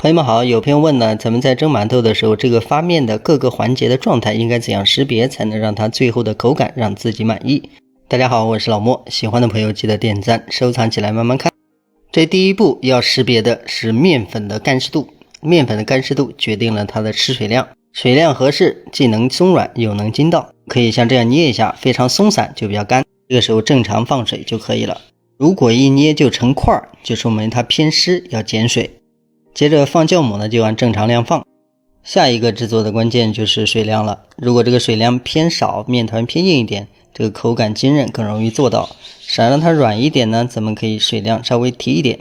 朋友们好，有朋友问呢，咱们在蒸馒头的时候，这个发面的各个环节的状态应该怎样识别，才能让它最后的口感让自己满意？大家好，我是老莫，喜欢的朋友记得点赞、收藏起来慢慢看。这第一步要识别的是面粉的干湿度，面粉的干湿度决定了它的吃水量，水量合适，既能松软又能筋道，可以像这样捏一下，非常松散就比较干，这个时候正常放水就可以了。如果一捏就成块，就说明它偏湿，要减水。接着放酵母呢，就按正常量放。下一个制作的关键就是水量了。如果这个水量偏少，面团偏硬一点，这个口感筋韧更容易做到。想让它软一点呢，咱们可以水量稍微提一点。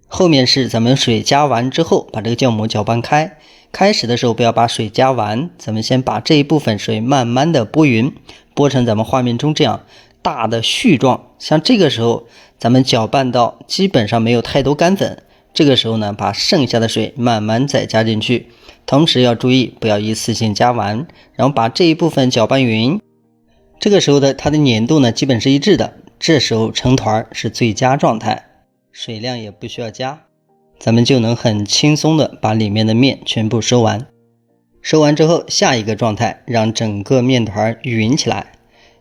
后面是咱们水加完之后，把这个酵母搅拌开。开始的时候不要把水加完，咱们先把这一部分水慢慢的拨匀，拨成咱们画面中这样大的絮状。像这个时候，咱们搅拌到基本上没有太多干粉。这个时候呢，把剩下的水慢慢再加进去，同时要注意不要一次性加完，然后把这一部分搅拌匀。这个时候的它的粘度呢基本是一致的，这时候成团是最佳状态，水量也不需要加，咱们就能很轻松的把里面的面全部收完。收完之后，下一个状态让整个面团匀起来。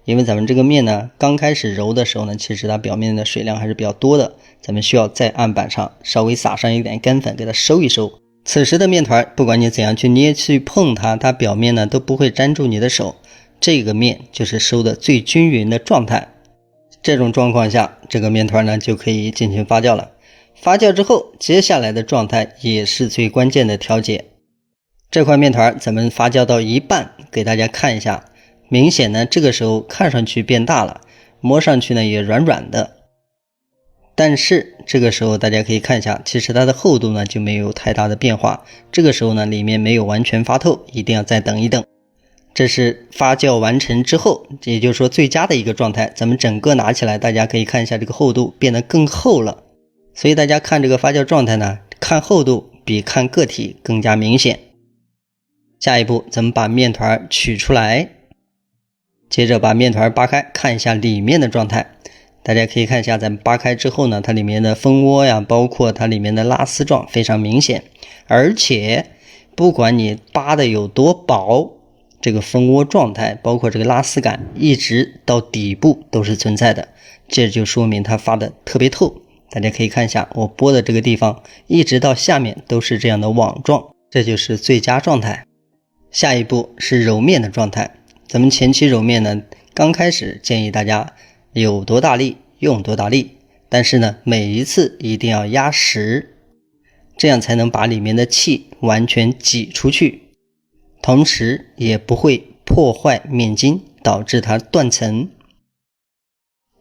因为咱们这个面呢，刚开始揉的时候呢，其实它表面的水量还是比较多的，咱们需要在案板上稍微撒上一点干粉，给它收一收。此时的面团，不管你怎样去捏去碰它，它表面呢都不会粘住你的手，这个面就是收的最均匀的状态。这种状况下，这个面团呢就可以进行发酵了。发酵之后，接下来的状态也是最关键的调节。这块面团咱们发酵到一半，给大家看一下。明显呢，这个时候看上去变大了，摸上去呢也软软的，但是这个时候大家可以看一下，其实它的厚度呢就没有太大的变化。这个时候呢，里面没有完全发透，一定要再等一等。这是发酵完成之后，也就是说最佳的一个状态。咱们整个拿起来，大家可以看一下这个厚度变得更厚了。所以大家看这个发酵状态呢，看厚度比看个体更加明显。下一步，咱们把面团取出来。接着把面团扒开，看一下里面的状态。大家可以看一下，咱们扒开之后呢，它里面的蜂窝呀，包括它里面的拉丝状非常明显。而且不管你扒的有多薄，这个蜂窝状态，包括这个拉丝感，一直到底部都是存在的。这就说明它发的特别透。大家可以看一下，我拨的这个地方，一直到下面都是这样的网状，这就是最佳状态。下一步是揉面的状态。咱们前期揉面呢，刚开始建议大家有多大力用多大力，但是呢，每一次一定要压实，这样才能把里面的气完全挤出去，同时也不会破坏面筋，导致它断层。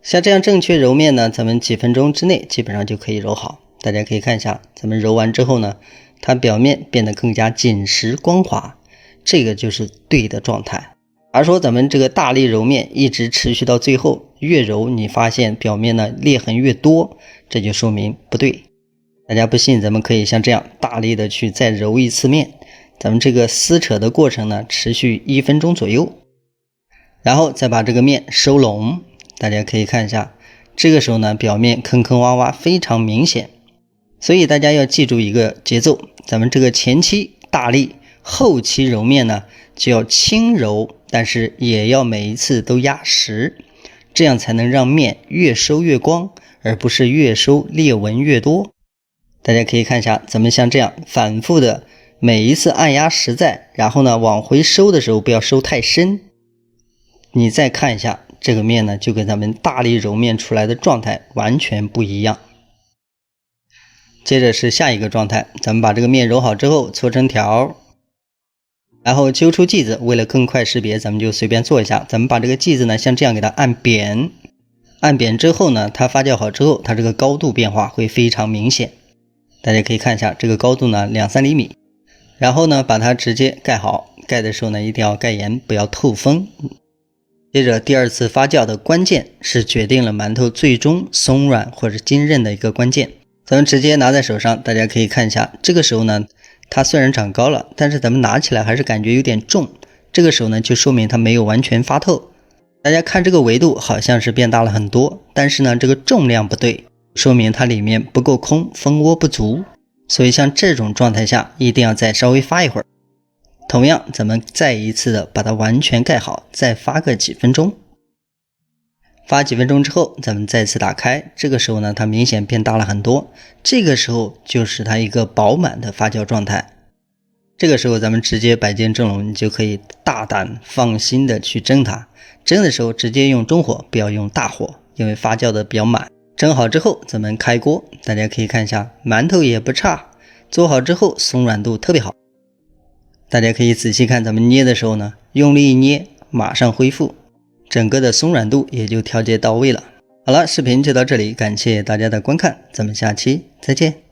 像这样正确揉面呢，咱们几分钟之内基本上就可以揉好。大家可以看一下，咱们揉完之后呢，它表面变得更加紧实光滑，这个就是对的状态。而说咱们这个大力揉面一直持续到最后，越揉你发现表面呢裂痕越多，这就说明不对。大家不信，咱们可以像这样大力的去再揉一次面，咱们这个撕扯的过程呢持续1分钟左右，然后再把这个面收拢。大家可以看一下，这个时候呢表面坑坑洼洼非常明显，所以大家要记住一个节奏，咱们这个前期大力，后期揉面呢就要轻揉，但是也要每一次都压实，这样才能让面越收越光，而不是越收裂纹越多。大家可以看一下，咱们像这样反复的每一次按压实在，然后呢往回收的时候不要收太深。你再看一下这个面呢，就跟咱们大力揉面出来的状态完全不一样。接着是下一个状态，咱们把这个面揉好之后搓成条，然后揪出剂子，为了更快识别，咱们就随便做一下。咱们把这个剂子呢，像这样给它按扁，按扁之后呢，它发酵好之后，它这个高度变化会非常明显。大家可以看一下，这个高度呢2-3厘米。然后呢，把它直接盖好，盖的时候呢，一定要盖严，不要透风。接着第二次发酵的关键是决定了馒头最终松软或者筋韧的一个关键。咱们直接拿在手上，大家可以看一下，这个时候呢，它虽然长高了，但是咱们拿起来还是感觉有点重，这个时候呢就说明它没有完全发透。大家看这个维度好像是变大了很多，但是呢这个重量不对，说明它里面不够空，蜂窝不足。所以像这种状态下一定要再稍微发一会儿。同样咱们再一次的把它完全盖好，再发个几分钟。发几分钟之后咱们再次打开，这个时候呢它明显变大了很多，这个时候就是它一个饱满的发酵状态。这个时候咱们直接摆进蒸笼，你就可以大胆放心的去蒸它。蒸的时候直接用中火，不要用大火，因为发酵的比较满。蒸好之后咱们开锅，大家可以看一下馒头也不差，做好之后松软度特别好。大家可以仔细看咱们捏的时候呢，用力一捏马上恢复，整个的松软度也就调节到位了。好了，视频就到这里，感谢大家的观看，咱们下期再见。